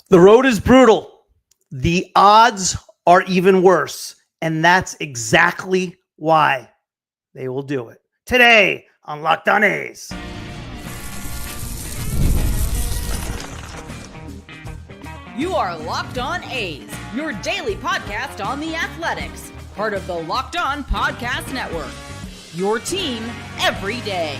The road is brutal. The odds are even worse. And that's exactly why they will do it. Today on Locked On A's. You are Locked On A's, your daily podcast on the Athletics. Part of the Locked On Podcast Network. Your team every day.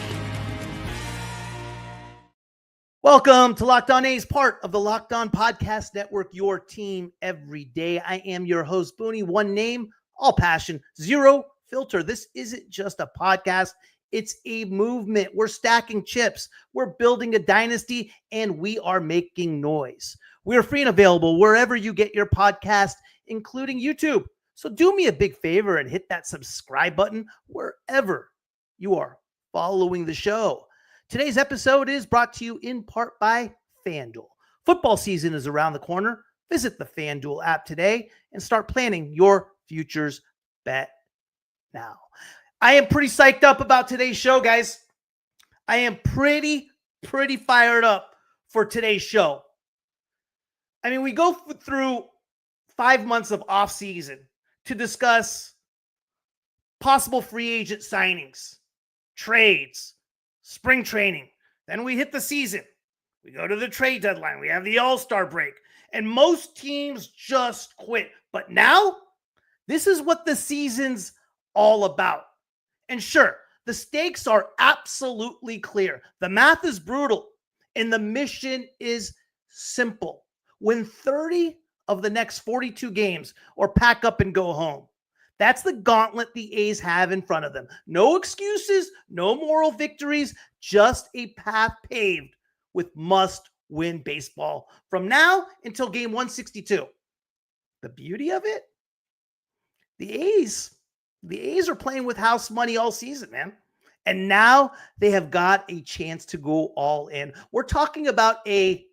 Welcome to Locked On A's, part of the Locked On Podcast Network, your team every day. I am your host, Booney. One name, all passion, zero filter. This isn't just a podcast. It's a movement. We're stacking chips. We're building a dynasty, and we are making noise. We are free and available wherever you get your podcast, including YouTube. So do me a big favor and hit that subscribe button wherever you are following the show. Today's episode is brought to you in part by FanDuel. Football season is around the corner. Visit the FanDuel app today and start planning your futures bet now. I am pretty psyched up about today's show, guys. I am pretty fired up for today's show. I mean, we go through 5 months of off season to discuss possible free agent signings, trades, spring training. Then we hit the season. We go to the trade deadline. We have the All-Star break. And most teams just quit. But now, this is what the season's all about. And sure, the stakes are absolutely clear. The math is brutal. And the mission is simple. Win 30 of the next 42 games or pack up and go home. That's the gauntlet the A's have in front of them. No excuses, no moral victories, just a path paved with must-win baseball from now until game 162. The beauty of it? The A's are playing with house money all season, man. And now they have got a chance to go all in. We're talking about a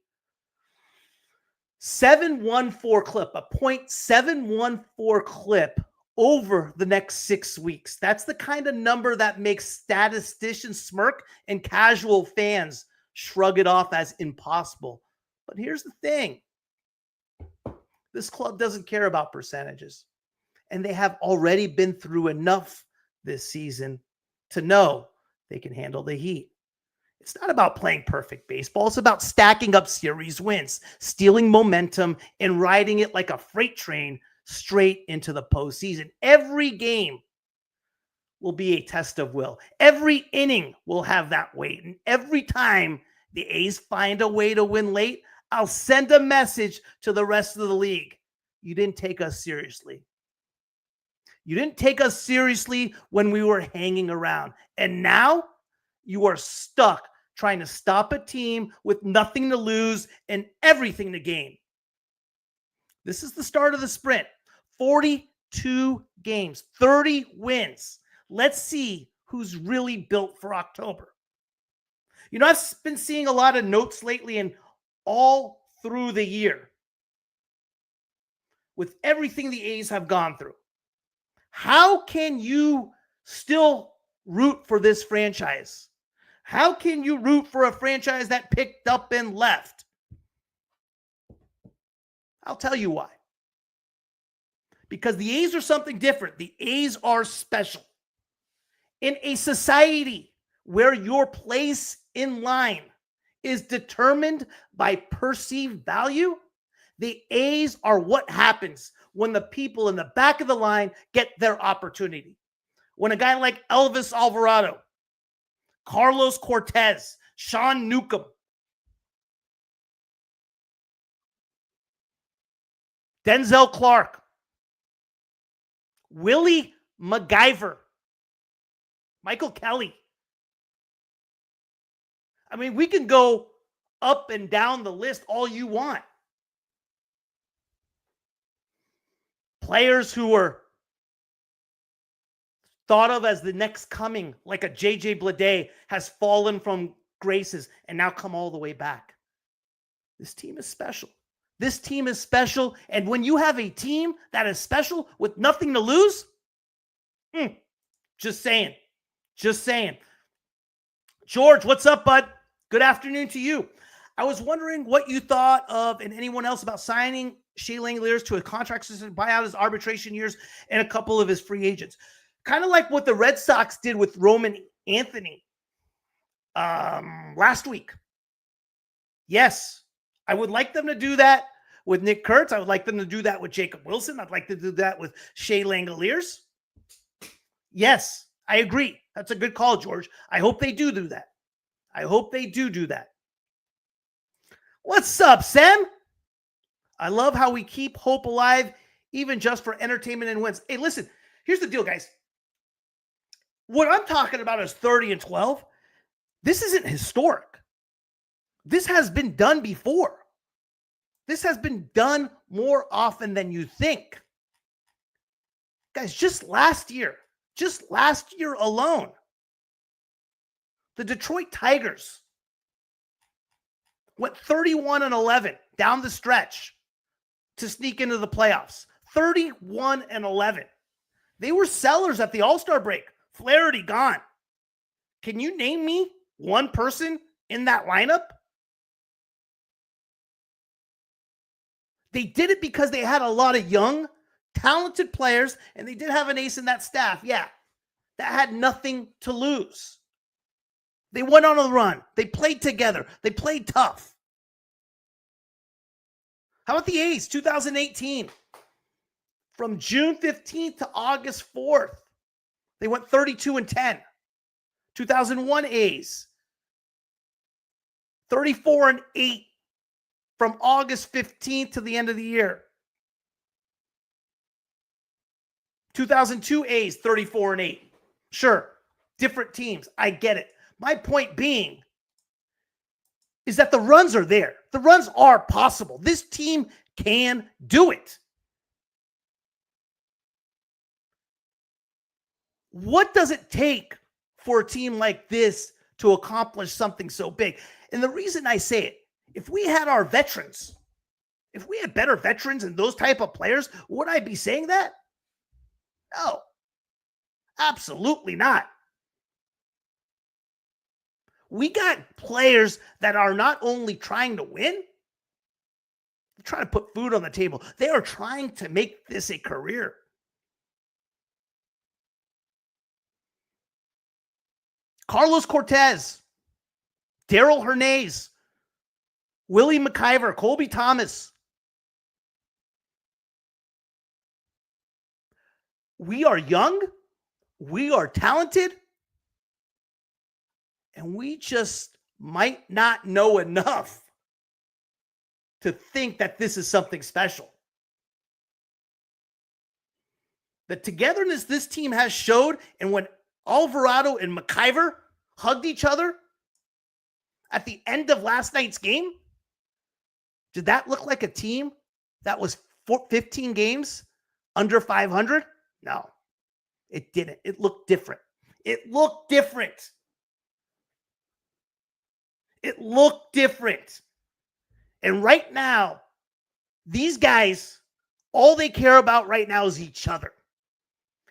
714 clip, a .714 clip over the next 6 weeks. That's the kind of number that makes statisticians smirk and casual fans shrug it off as impossible. But here's the thing. This club doesn't care about percentages. And they have already been through enough this season to know they can handle the heat. It's not about playing perfect baseball. It's about stacking up series wins, stealing momentum, and riding it like a freight train straight into the postseason. Every game will be a test of will. Every inning will have that weight. And every time the A's find a way to win late, I'll send a message to the rest of the league. You didn't take us seriously. You didn't take us seriously when we were hanging around. And now you are stuck trying to stop a team with nothing to lose and everything to gain. This is the start of the sprint. 42 games, 30 wins. Let's see who's really built for October. You know, I've been seeing a lot of notes lately and all through the year with everything the A's have gone through. How can you still root for this franchise? How can you root for a franchise that picked up and left? I'll tell you why. Because the A's are something different. The A's are special. In a society where your place in line is determined by perceived value, the A's are what happens when the people in the back of the line get their opportunity. When a guy like Elvis Alvarado, Carlos Cortez, Sean Newcomb, Denzel Clark, Willie MacGyver, Michael Kelly. I mean, we can go up and down the list all you want. Players who are thought of as the next coming, like a J.J. Bleday, has fallen from graces and now come all the way back. This team is special. This team is special. And when you have a team that is special with nothing to lose, just saying. Just saying. George, what's up, bud? Good afternoon to you. I was wondering what you thought of and anyone else about signing Shea Langoliers to a contract system, buy out his arbitration years and a couple of his free agents. Kind of like what the Red Sox did with Roman Anthony last week. Yes, I would like them to do that with Nick Kurtz. I would like them to do that with Jacob Wilson. I'd like to do that with Shea Langoliers. Yes, I agree. That's a good call, George. I hope they do that. I hope they do that. What's up, Sam? I love how we keep hope alive, even just for entertainment and wins. Hey, listen, here's the deal, guys. What I'm talking about is 30-12. This isn't historic. This has been done before. This has been done more often than you think. Guys, just last year alone, the Detroit Tigers went 31-11 down the stretch to sneak into the playoffs. 31-11. They were sellers at the All-Star break. Flaherty gone. Can you name me one person in that lineup? They did it because they had a lot of young, talented players, and they did have an ace in that staff. Yeah, that had nothing to lose. They went on a run. They played together. They played tough. How about the A's, 2018? From June 15th to August 4th, they went 32-10. 2001 A's, 34-8 from August 15th to the end of the year. 2002 A's, 34-8. Sure, different teams. I get it. My point being is that the runs are there. The runs are possible. This team can do it. What does it take for a team like this to accomplish something so big? And the reason I say it, if we had our veterans, if we had better veterans and those type of players, would I be saying that? No, absolutely not. We got players that are not only trying to win, they're trying to put food on the table. They are trying to make this a career. Carlos Cortez, Darryl Hernandez, Willie McIver, Colby Thomas. We are young, we are talented, and we just might not know enough to think that this is something special. The togetherness this team has showed, and when Alvarado and McIver hugged each other at the end of last night's game, did that look like a team that was 15 games under 500? No, it didn't. It looked different. It looked different. It looked different. And right now, these guys, all they care about right now is each other.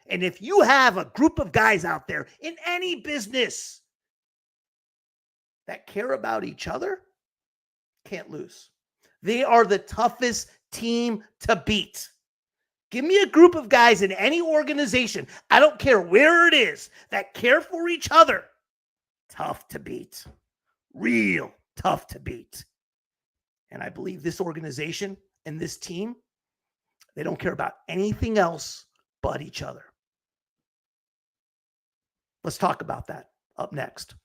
And if you have a group of guys out there in any business that care about each other, can't lose. They are the toughest team to beat. Give me a group of guys in any organization, I don't care where it is, that care for each other. Tough to beat. Real tough to beat. And I believe this organization and this team, they don't care about anything else but each other. Let's talk about that up next.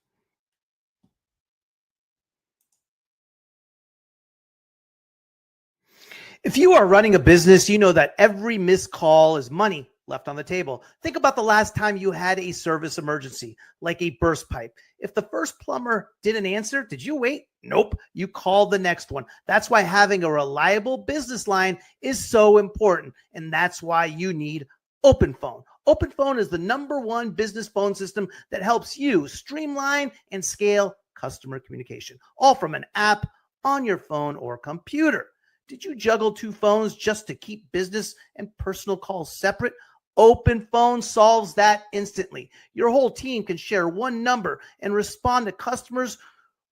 If you are running a business, you know that every missed call is money left on the table. Think about the last time you had a service emergency, like a burst pipe. If the first plumber didn't answer, did you wait? Nope. You called the next one. That's why having a reliable business line is so important. And that's why you need OpenPhone. OpenPhone is the #1 business phone system that helps you streamline and scale customer communication, all from an app on your phone or computer. Did you juggle 2 phones just to keep business and personal calls separate? OpenPhone solves that instantly. Your whole team can share one number and respond to customers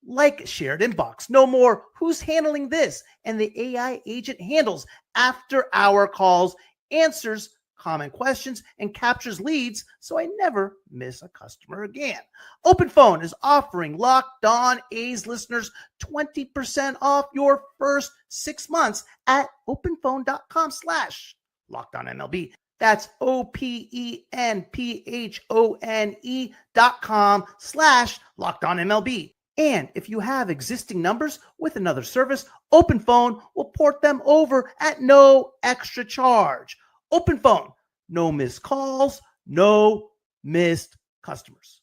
like shared inbox. No more who's handling this, and the AI agent handles after hour calls, answers common questions, and captures leads so I never miss a customer again. OpenPhone is offering Locked On A's listeners 20% off your first 6 months at openphone.com/LockedOnMLB. That's openphone.com/LockedOnMLB. And if you have existing numbers with another service, OpenPhone will port them over at no extra charge. OpenPhone, no missed calls, no missed customers.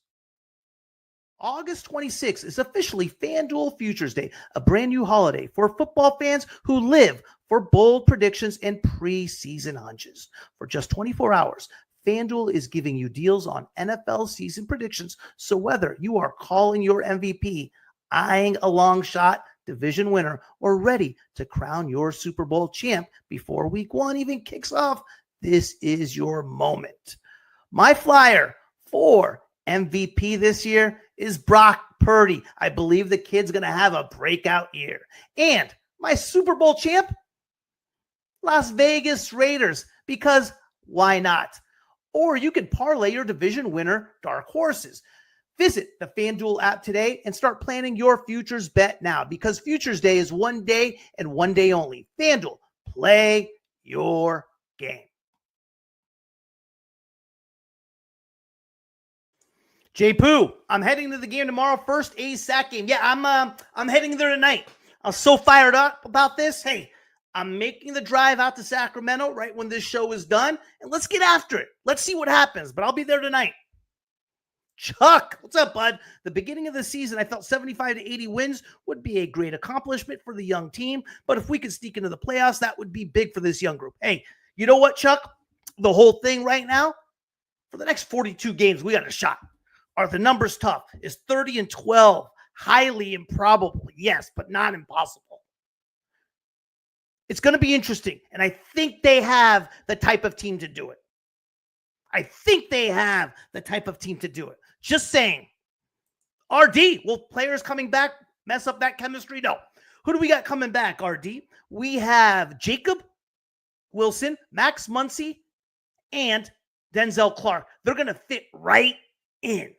August 26th is officially FanDuel Futures Day, a brand new holiday for football fans who live for bold predictions and preseason hunches. For just 24 hours, FanDuel is giving you deals on NFL season predictions, so whether you are calling your MVP, eyeing a long shot division winner, or ready to crown your Super Bowl champ before week 1 even kicks off, this is your moment. My flyer for MVP this year is Brock Purdy. I believe the kid's going to have a breakout year. And my Super Bowl champ, Las Vegas Raiders, because why not? Or you can parlay your division winner dark horses. Visit the FanDuel app today and start planning your futures bet now, because Futures Day is one day and one day only. FanDuel, play your game. Jay Poo, I'm heading to the game tomorrow. First A's sack game. Yeah, I'm heading there tonight. I'm so fired up about this. Hey, I'm making the drive out to Sacramento right when this show is done, and let's get after it. Let's see what happens, but I'll be there tonight. Chuck, what's up, bud? The beginning of the season, I felt 75 to 80 wins would be a great accomplishment for the young team, but if we could sneak into the playoffs, that would be big for this young group. Hey, you know what, Chuck? The whole thing right now, for the next 42 games, we got a shot. Are the numbers tough? Is 30-12 highly improbable? Yes, but not impossible. It's going to be interesting, and I think they have the type of team to do it. Just saying. RD, will players coming back mess up that chemistry? No. Who do we got coming back, RD? We have Jacob Wilson, Max Muncy, and Denzel Clark. They're going to fit right in.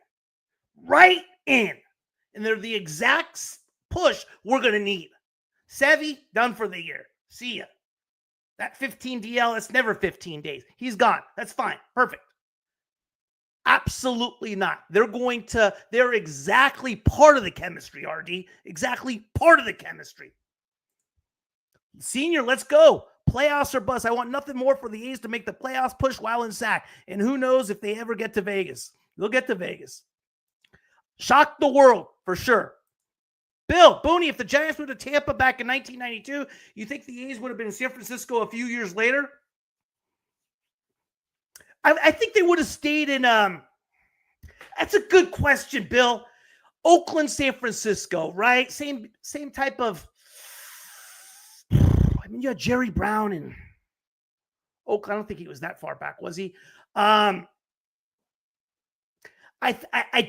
And they're the exact push we're going to need. Sevy, done for the year. See ya. That 15 DL, it's never 15 days. He's gone. That's fine. Perfect. Absolutely not. They're exactly part of the chemistry, RD. Exactly part of the chemistry. Senior, let's go. Playoffs or bust. I want nothing more for the A's to make the playoffs push while in sack. And who knows if they ever get to Vegas. They'll get to Vegas. Shock the world, for sure. Bill, Booney, if the Giants moved to Tampa back in 1992, you think the A's would have been in San Francisco a few years later? I think they would have stayed in, that's a good question, Bill. Oakland, San Francisco, right? Same type of, I mean, you had Jerry Brown in Oakland. I don't think he was that far back, was he? I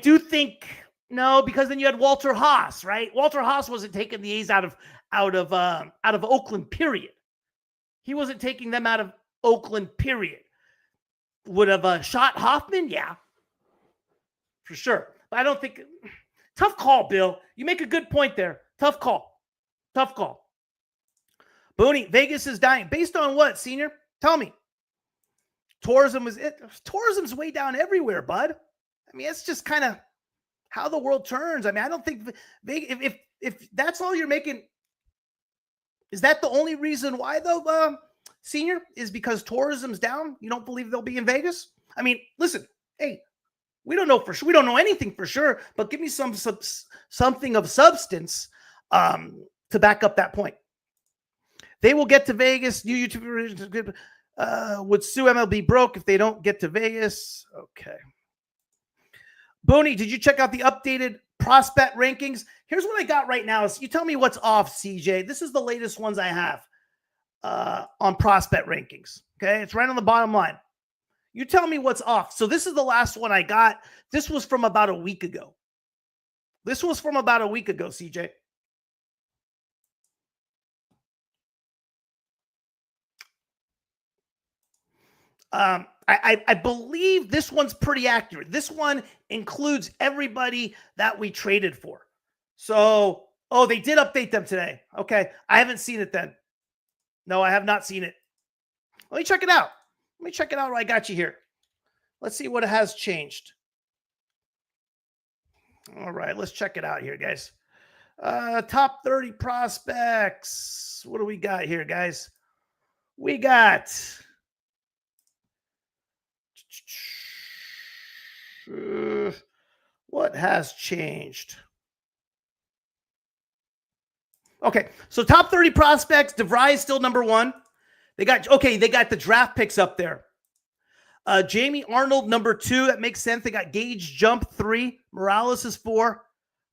do think, no, because then you had Walter Haas, right? Walter Haas wasn't taking the A's out of Oakland, period. He wasn't taking them out of Oakland, period. Would have shot Hoffman? Yeah, for sure. But I don't think, tough call, Bill. You make a good point there. Tough call. Booney, Vegas is dying. Based on what, Senior? Tell me. Tourism's way down everywhere, bud. I mean, it's just kind of how the world turns. I mean, I don't think if that's all you're making, is that the only reason why, though, Senior, is because tourism's down? You don't believe they'll be in Vegas? I mean, listen, hey, we don't know for sure. We don't know anything for sure, but give me something of substance to back up that point. They will get to Vegas. New YouTube would sue MLB broke if they don't get to Vegas. Okay. Booney, did you check out the updated prospect rankings? Here's what I got right now. You tell me what's off, CJ. This is the latest ones I have on prospect rankings. Okay, it's right on the bottom line. You tell me what's off. So this is the last one I got. This was from about a week ago. This was from about a week ago, CJ. I believe this one's pretty accurate. This one includes everybody that we traded for. So, oh, they did update them today. Okay. I haven't seen it then. No, I have not seen it. Let me check it out. Let me check it out. I got you here. Let's see what has changed. All right, let's check it out here, guys. Top 30 prospects. What do we got here, guys? We got what has changed? Okay, so top 30 prospects. DeVry is still number one. They got the draft picks up there. Jamie Arnold, number 2. That makes sense. They got Gage Jump 3. Morales is 4.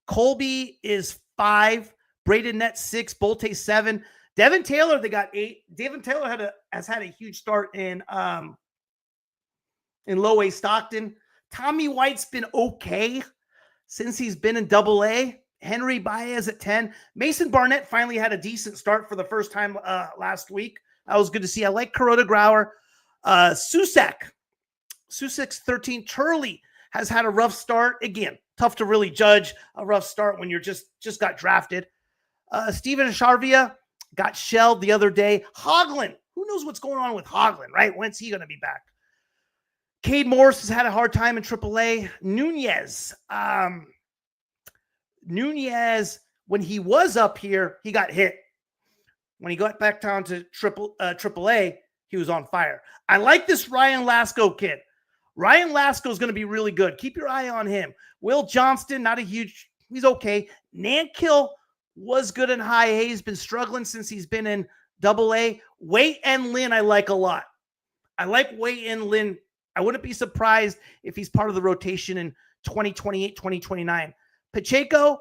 Colby is 5. Braden Nett 6. Bolte 7. Devin Taylor, they got 8. Devin Taylor has had a huge start in low A Stockton. Tommy White's been okay since he's been in double A. Henry Baez at 10. Mason Barnett finally had a decent start for the first time last week. That was good to see. I like Kuroda Grauer. Susak's 13. Turley has had a rough start. Again, tough to really judge a rough start when you're just got drafted. Steven Sharvia got shelled the other day. Hoagland, who knows what's going on with Hoagland, right? When's he going to be back? Cade Morris has had a hard time in AAA. Nunez, when he was up here, he got hit. When he got back down to AAA, he was on fire. I like this Ryan Lasko kid. Ryan Lasko is going to be really good. Keep your eye on him. Will Johnston, he's okay. Nankill was good in high A. He's been struggling since he's been in double A. Wei and Lin, I like a lot. I like Wei and Lin. I wouldn't be surprised if he's part of the rotation in 2028, 2029. Pacheco,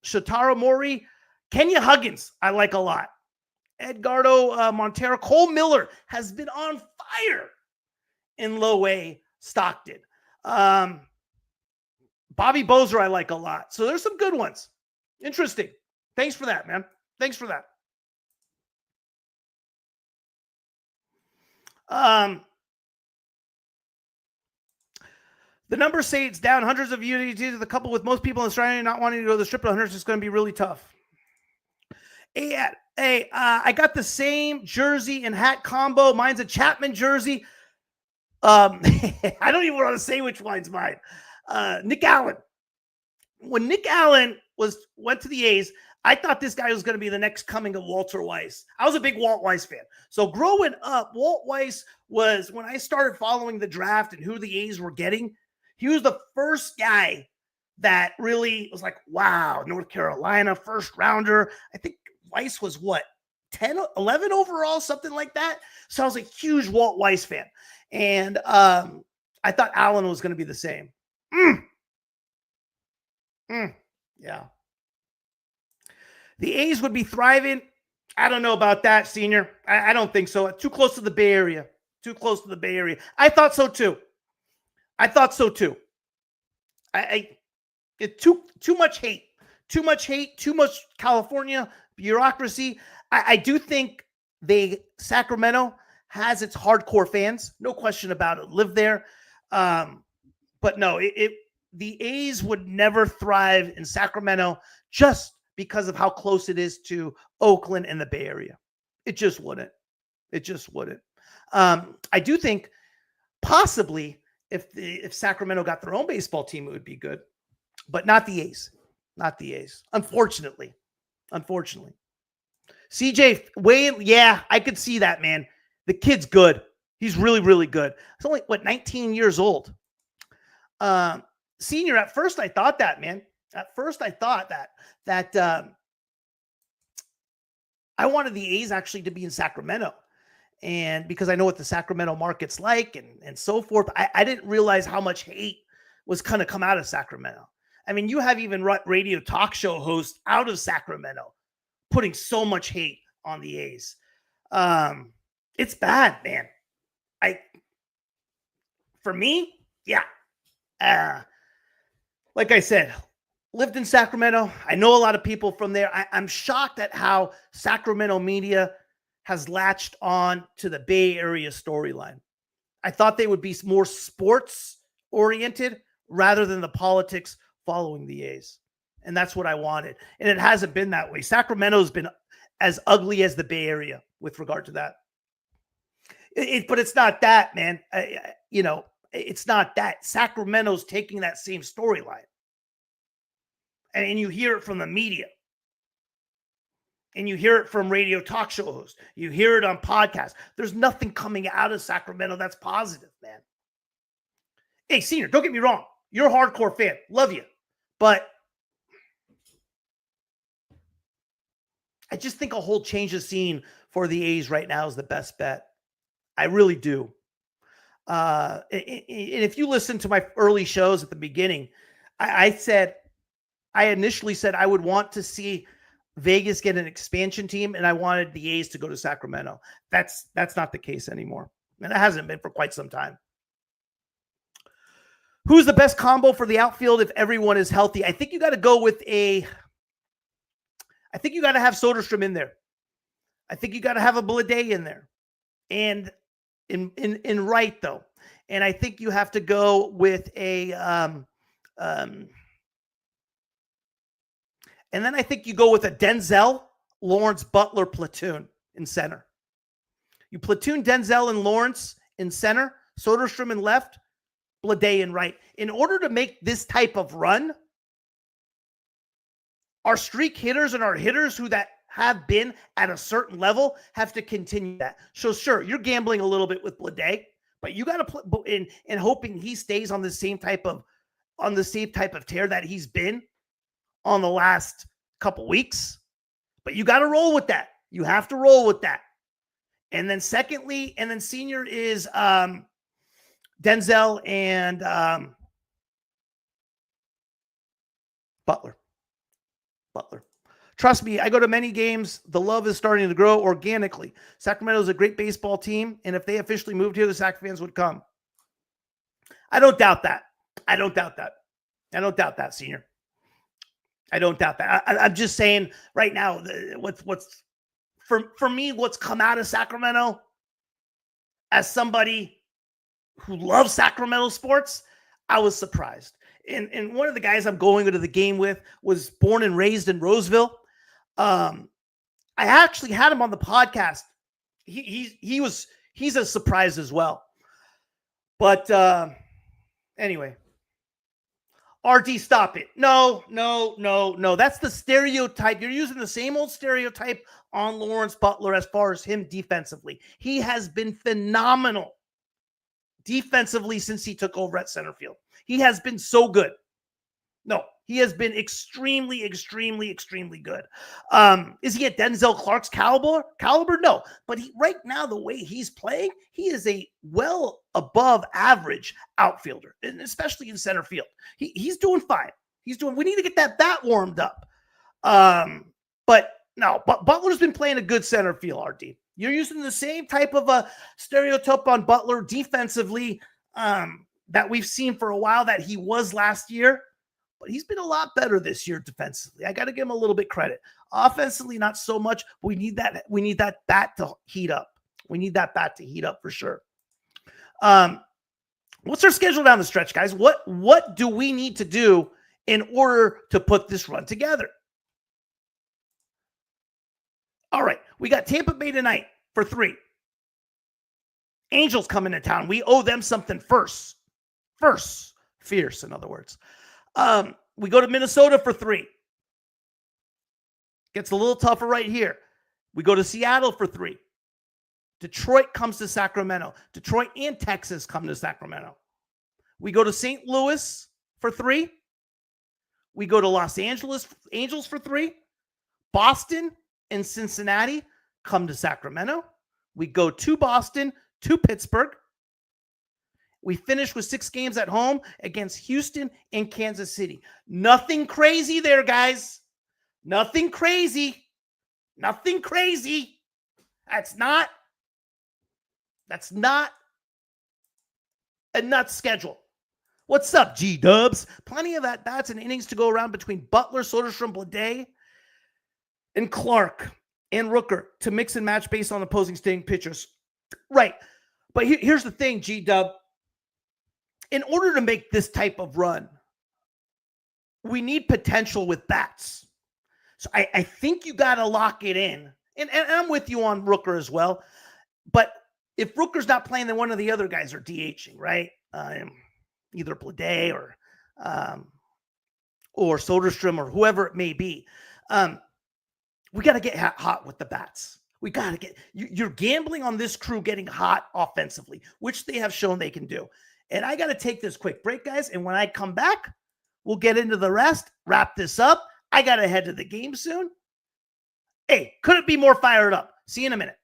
Shotaro Mori, Kenya Huggins, I like a lot. Edgardo Montero, Cole Miller has been on fire in low A Stockton. Bobby Bozer, I like a lot. So there's some good ones. Interesting. Thanks for that, man. Thanks for that. The numbers say it's down hundreds of units. The couple with most people in Australia not wanting to go to the strip 100 is going to be really tough. I got the same jersey and hat combo. Mine's a Chapman jersey. I don't even want to say which one's mine. Nick Allen. When Nick Allen went to the A's, I thought this guy was going to be the next coming of Walter Weiss. I was a big Walt Weiss fan. So growing up, Walt Weiss was, when I started following the draft and who the A's were getting, he was the first guy that really was like, wow, North Carolina, first rounder. I think Weiss was what, 10, 11 overall, something like that. So I was a huge Walt Weiss fan. And I thought Allen was going to be the same. Yeah. The A's would be thriving. I don't know about that, Senior. I don't think so. Too close to the Bay Area. Too close to the Bay Area. I thought so too. Too much hate. Too much California bureaucracy. I do think Sacramento has its hardcore fans. No question about it. Live there. But no, the A's would never thrive in Sacramento just because of how close it is to Oakland and the Bay Area. It just wouldn't. I do think possibly if Sacramento got their own baseball team, it would be good, but not the A's. Unfortunately. CJ Wade, yeah, I could see that, man. The kid's good. He's really, really good. He's only 19 years old. Senior, at first I thought that, man. At first I thought that I wanted the A's actually to be in Sacramento. And because I know what the Sacramento market's like and so forth, I didn't realize how much hate was going to come out of Sacramento. I mean, you have even radio talk show hosts out of Sacramento putting so much hate on the A's. It's bad, man. For me, yeah. Like I said, lived in Sacramento. I know a lot of people from there. I'm shocked at how Sacramento media has latched on to the Bay Area storyline. I thought they would be more sports oriented rather than the politics following the A's. And that's what I wanted. And it hasn't been that way. Sacramento's been as ugly as the Bay Area with regard to that. But it's not that, man. It's not that. Sacramento's taking that same storyline. And you hear it from the media. And you hear it from radio talk show hosts. You hear it on podcasts. There's nothing coming out of Sacramento that's positive, man. Hey, Senior, don't get me wrong. You're a hardcore fan. Love you. But I just think a whole change of scene for the A's right now is the best bet. I really do. And if you listen to my early shows at the beginning, I initially said I would want to see Vegas get an expansion team, and I wanted the A's to go to Sacramento. That's not the case anymore, and it hasn't been for quite some time. Who's the best combo for the outfield if everyone is healthy? I think you got to go with I think you got to have Soderstrom in there. I think you got to have a Bleday in there, and in right though, and I think you have to go with and then I think you go with a Denzel, Lawrence, Butler platoon in center. You platoon Denzel and Lawrence in center, Soderstrom in left, Bleday in right. In order to make this type of run, our streak hitters and our hitters who that have been at a certain level have to continue that. So sure, you're gambling a little bit with Bleday, but you got to put in hoping he stays on the same type of tear that he's been on the last couple weeks. But you got to roll with that. You have to roll with that. And then Senior is Denzel and Butler. Trust me, I go to many games. The love is starting to grow organically. Sacramento is a great baseball team, and if they officially moved here, the Sac fans would come. I don't doubt that. Senior. I don't doubt that. I'm just saying right now, what's for me, what's come out of Sacramento as somebody who loves Sacramento sports, I was surprised. And one of the guys I'm going to the game with was born and raised in Roseville. I actually had him on the podcast. He's a surprise as well. But anyway. RD, stop it. No. That's the stereotype. You're using the same old stereotype on Lawrence Butler as far as him defensively. He has been phenomenal defensively since he took over at center field. He has been so good. No, he has been extremely good. Is he at Denzel Clark's caliber? No, but right now, the way he's playing, he is a well above average outfielder, and especially in center field. He's doing fine. We need to get that bat warmed up. But Butler's been playing a good center field, RD. You're using the same type of a stereotype on Butler defensively that we've seen for a while that he was last year. But he's been a lot better this year defensively. I got to give him a little bit credit. Offensively, not so much. But we need that bat to heat up. We need that bat to heat up for sure. What's our schedule down the stretch, guys? What do we need to do in order to put this run together? All right, we got Tampa Bay tonight for 3. Angels coming to town. We owe them something first. Fierce, in other words. We go to Minnesota for 3. Gets a little tougher right here. We go to Seattle for 3. Detroit comes to Sacramento. Detroit and Texas come to Sacramento. We go to St. Louis for 3. We go to Los Angeles Angels for 3. Boston and Cincinnati come to Sacramento. We go to Boston, to Pittsburgh. We finish with 6 games at home against Houston and Kansas City. Nothing crazy there, guys. Nothing crazy. That's not a nuts schedule. What's up, G-dubs? Plenty of at-bats and innings to go around between Butler, Soderstrom, Blade, and Clark and Rooker to mix and match based on opposing starting pitchers. Right. But here's the thing, G-dub. In order to make this type of run, we need potential with bats. So I think you got to lock it in. And I'm with you on Rooker as well. But if Rooker's not playing, then one of the other guys are DHing, right? Either Blade or Soderstrom or whoever it may be. We got to get hot with the bats. We got to get, you're gambling on this crew getting hot offensively, which they have shown they can do. And I got to take this quick break, guys. And when I come back, we'll get into the rest, wrap this up. I got to head to the game soon. Hey, couldn't be more fired up. See you in a minute.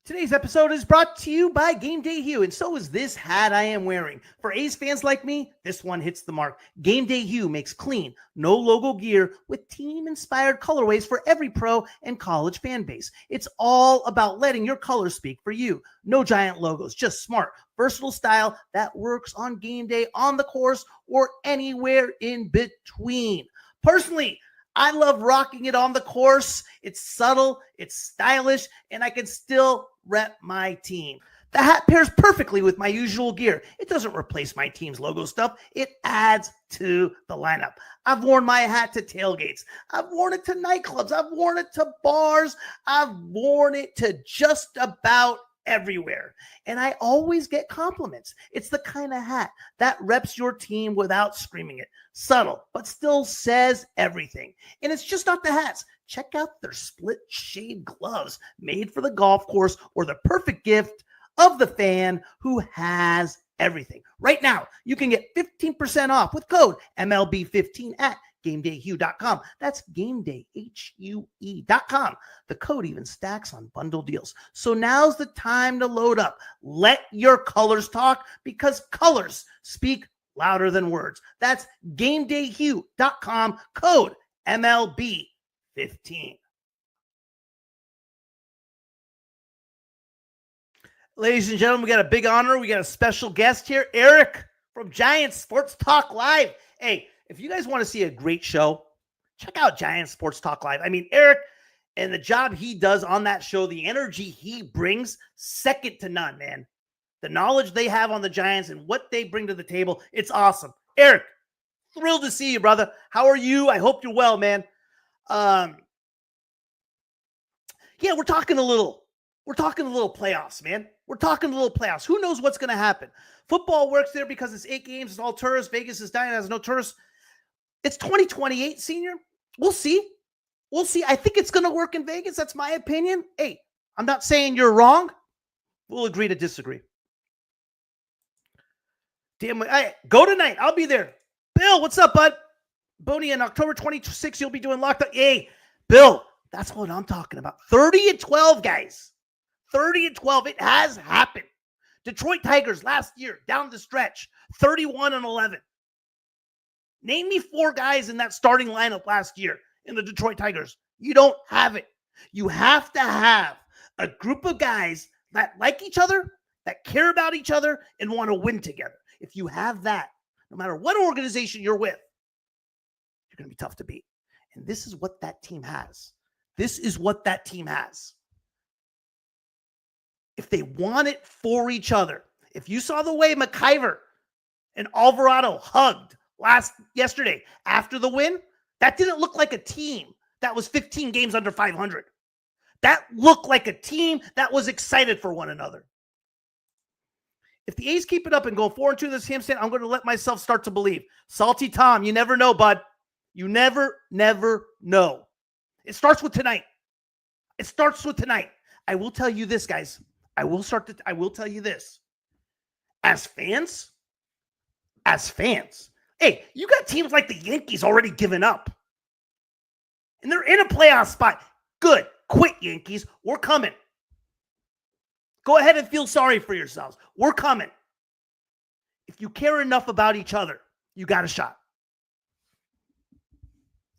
Today's episode is brought to you by Game Day Hue, and so is this hat I am wearing. For A's fans like me, this one hits the mark. Game Day Hue makes clean, no logo gear with team-inspired colorways for every pro and college fan base. It's all about letting your colors speak for you. No giant logos, just smart, versatile style that works on game day, on the course, or anywhere in between. Personally, I love rocking it on the course. It's subtle, it's stylish, and I can still rep my team. The hat pairs perfectly with my usual gear. It doesn't replace my team's logo stuff. It adds to the lineup. I've worn my hat to tailgates. I've worn it to nightclubs. I've worn it to bars. I've worn it to just about everywhere. And I always get compliments. It's the kind of hat that reps your team without screaming it. Subtle, but still says everything. And it's just not the hats. Check out their split shade gloves made for the golf course or the perfect gift of the fan who has everything. Right now, you can get 15% off with code MLB15 at GameDayHue.com. That's GameDayHue.com. The code even stacks on bundle deals. So now's the time to load up. Let your colors talk because colors speak louder than words. That's GameDayHue.com. Code MLB15. Ladies and gentlemen, we got a big honor. We got a special guest here, Eric from Giants Sports Talk Live. Hey, if you guys want to see a great show, check out Giants Sports Talk Live. I mean, Eric and the job he does on that show, the energy he brings, second to none, man. The knowledge they have on the Giants and what they bring to the table, it's awesome. Eric, thrilled to see you, brother. How are you? I hope you're well, man. Yeah, we're talking a little playoffs, man. We're talking a little playoffs. Who knows what's going to happen? Football works there because it's 8 games. It's all tourists. Vegas is dying. Has no tourists. It's 2028, senior. We'll see. We'll see. I think it's going to work in Vegas. That's my opinion. Hey, I'm not saying you're wrong. We'll agree to disagree. Damn it. Hey, go tonight. I'll be there. Bill, what's up, bud? Boney, on October 26th, you'll be doing Lockdown. Hey, Bill, that's what I'm talking about. 30-12, guys. 30-12. It has happened. Detroit Tigers last year, down the stretch, 31-11. Name me 4 guys in that starting lineup last year in the Detroit Tigers. You don't have it. You have to have a group of guys that like each other, that care about each other, and want to win together. If you have that, no matter what organization you're with, you're going to be tough to beat. And this is what that team has. This is what that team has. If they want it for each other, if you saw the way McIver and Alvarado hugged yesterday after the win, that didn't look like a team that was 15 games under 500. That looked like a team that was excited for one another. If the A's keep it up and go 4-2 this homestand, I'm going to let myself start to believe. Salty Tom, you never know, bud. You never know. It starts with tonight. It starts with tonight. I will tell you this, guys. I will tell you this. As fans, hey, you got teams like the Yankees already given up. And they're in a playoff spot. Good. Quit, Yankees. We're coming. Go ahead and feel sorry for yourselves. We're coming. If you care enough about each other, you got a shot.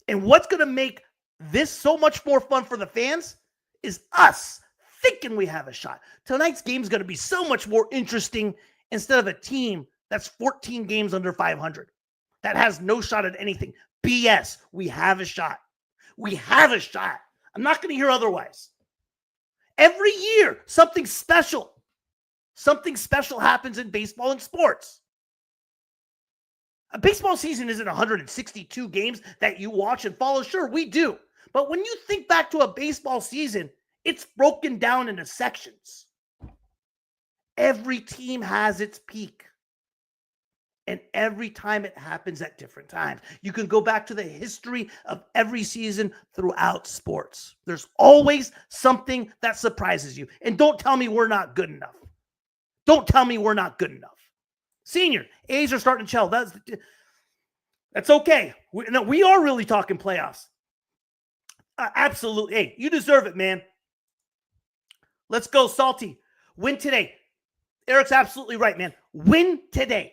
And what's going to make this so much more fun for the fans is us thinking we have a shot. Tonight's game is going to be so much more interesting instead of a team that's 14 games under 500. That has no shot at anything. BS. We have a shot. We have a shot. I'm not going to hear otherwise. Every year, something special happens in baseball and sports. A baseball season isn't 162 games that you watch and follow. Sure, we do. But when you think back to a baseball season, it's broken down into sections. Every team has its peak. And every time it happens at different times. You can go back to the history of every season throughout sports. There's always something that surprises you. And don't tell me we're not good enough. Don't tell me we're not good enough. Senior, A's are starting to chill. That's okay. We are really talking playoffs. Absolutely. Hey, you deserve it, man. Let's go, Salty. Win today. Eric's absolutely right, man. Win today.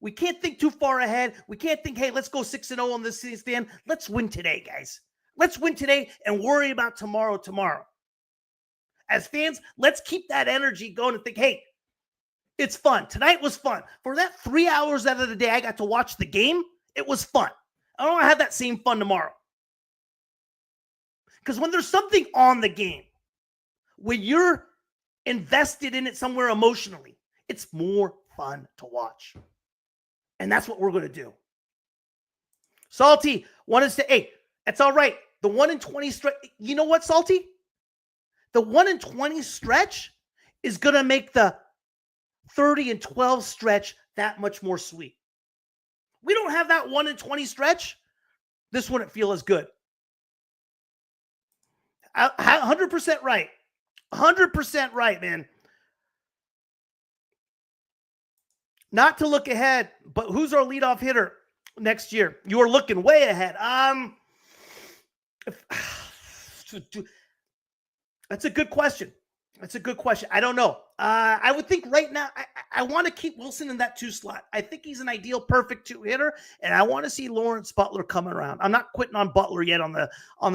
We can't think too far ahead. We can't think, hey, let's go 6-0 on this stand. Let's win today, guys. Let's win today and worry about tomorrow. As fans, let's keep that energy going and think, hey, it's fun. Tonight was fun. For that 3 hours out of the day I got to watch the game, it was fun. I don't want to have that same fun tomorrow. Because when there's something on the game, when you're invested in it somewhere emotionally, it's more fun to watch. And that's what we're going to do. Salty wanted to say, hey, that's all right. The 1-20 stretch, you know what, Salty? The 1-20 stretch is going to make the 30-12 stretch that much more sweet. We don't have that 1-20 stretch. This wouldn't feel as good. 100% right. 100% right, man. Not to look ahead, but who's our leadoff hitter next year? You are looking way ahead. That's a good question. I don't know. I would think right now, I want to keep Wilson in that 2 slot. I think he's an ideal, perfect 2 hitter, and I want to see Lawrence Butler coming around. I'm not quitting on Butler yet on the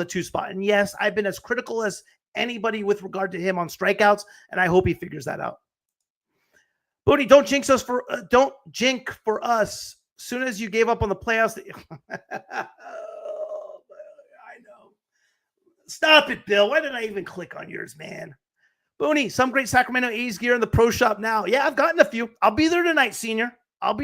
2 spot. And yes, I've been as critical as anybody with regard to him on strikeouts, and I hope he figures that out. Booty, don't jinx for us. As soon as you gave up on the playoffs, I know. Stop it, Bill. Why did I even click on yours, man? Booney, some great Sacramento A's gear in the pro shop now. Yeah, I've gotten a few. I'll be there tonight, Senior. I'm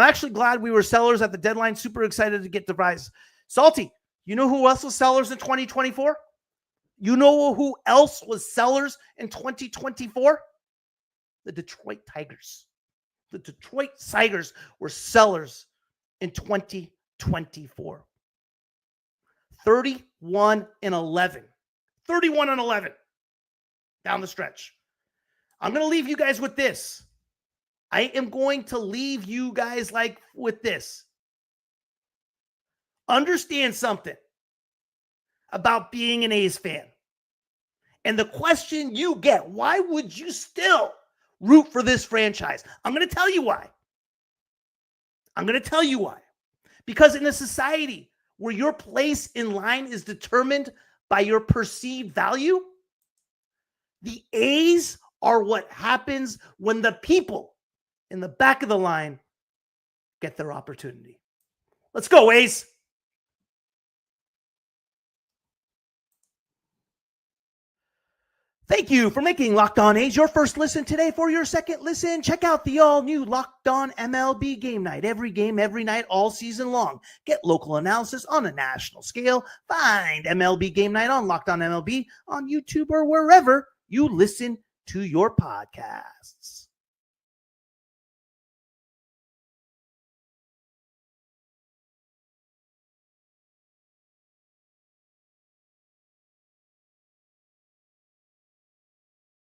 actually glad we were sellers at the deadline. Super excited to get the prize. Salty, you know who else was sellers in 2024? You know who else was sellers in 2024? The Detroit Tigers. The Detroit Tigers were sellers in 2024. 31-11. 31-11 down the stretch. I'm going to leave you guys with this. I am going to leave you guys with this. Understand something about being an A's fan. And the question you get, why would you still root for this franchise? I'm going to tell you why. Because in a society where your place in line is determined by your perceived value, the A's are what happens when the people in the back of the line get their opportunity. Let's go, A's. Thank you for making Locked On A's your first listen today. For your second listen, check out the all-new Locked On MLB Game Night. Every game, every night, all season long. Get local analysis on a national scale. Find MLB Game Night on Locked On MLB on YouTube or wherever you listen to your podcasts.